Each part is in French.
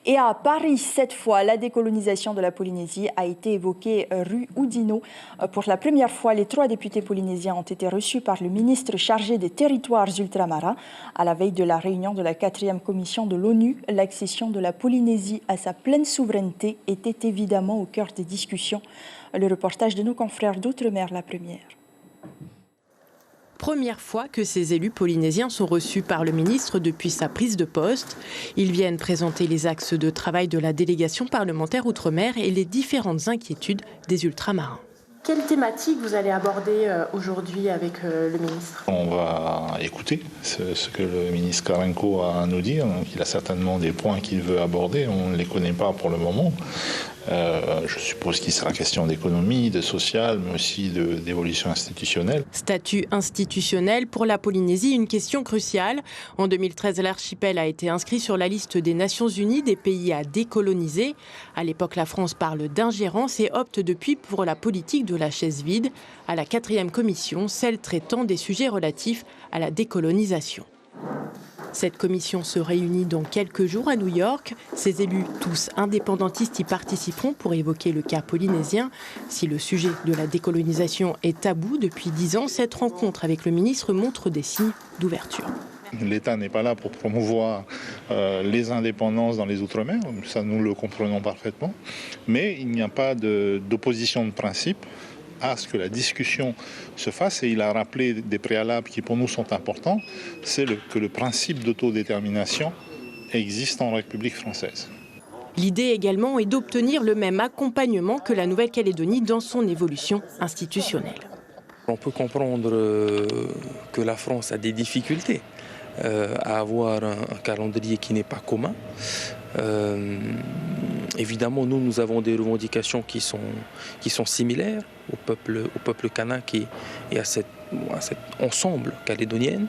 Et à Paris, cette fois, la décolonisation de la Polynésie a été évoquée rue Oudinot. Pour la première fois, les 3 députés polynésiens ont été reçus par le ministre chargé des territoires ultramarins. À la veille de la réunion de la 4e commission de l'ONU, l'accession de la Polynésie à sa pleine souveraineté était évidemment au cœur des discussions. Le reportage de nos confrères d'Outre-mer, la première. Première fois que ces élus polynésiens sont reçus par le ministre depuis sa prise de poste. Ils viennent présenter les axes de travail de la délégation parlementaire Outre-mer et les différentes inquiétudes des ultramarins. Quelle thématique vous allez aborder aujourd'hui avec le ministre ? On va écouter ce que le ministre Karenko a à nous dire. Il a certainement des points qu'il veut aborder. On ne les connaît pas pour le moment. Je suppose qu'il sera question d'économie, de social, mais aussi d'évolution institutionnelle. Statut institutionnel pour la Polynésie, une question cruciale. En 2013, l'archipel a été inscrit sur la liste des Nations Unies des pays à décoloniser. À l'époque, la France parle d'ingérence et opte depuis pour la politique de la chaise vide. À la 4e commission, celle traitant des sujets relatifs à la décolonisation. Cette commission se réunit dans quelques jours à New York. Ces élus, tous indépendantistes, y participeront pour évoquer le cas polynésien. Si le sujet de la décolonisation est tabou depuis 10 ans, cette rencontre avec le ministre montre des signes d'ouverture. L'État n'est pas là pour promouvoir les indépendances dans les Outre-mer, ça nous le comprenons parfaitement, mais il n'y a pas d'opposition de principe à ce que la discussion se fasse, et il a rappelé des préalables qui pour nous sont importants, c'est que le principe d'autodétermination existe en République française. L'idée également est d'obtenir le même accompagnement que la Nouvelle-Calédonie dans son évolution institutionnelle. On peut comprendre que la France a des difficultés à avoir un calendrier qui n'est pas commun. Évidemment, nous avons des revendications qui sont similaires au peuple kanak et à cet ensemble calédonienne.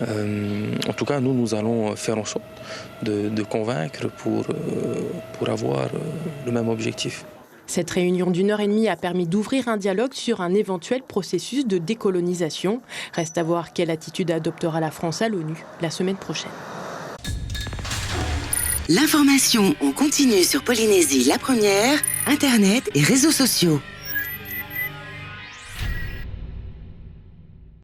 En tout cas, nous allons faire en sorte de convaincre pour avoir le même objectif. Cette réunion d'1 heure et demie a permis d'ouvrir un dialogue sur un éventuel processus de décolonisation. Reste à voir quelle attitude adoptera la France à l'ONU la semaine prochaine. L'information en continu sur Polynésie la première, Internet et réseaux sociaux.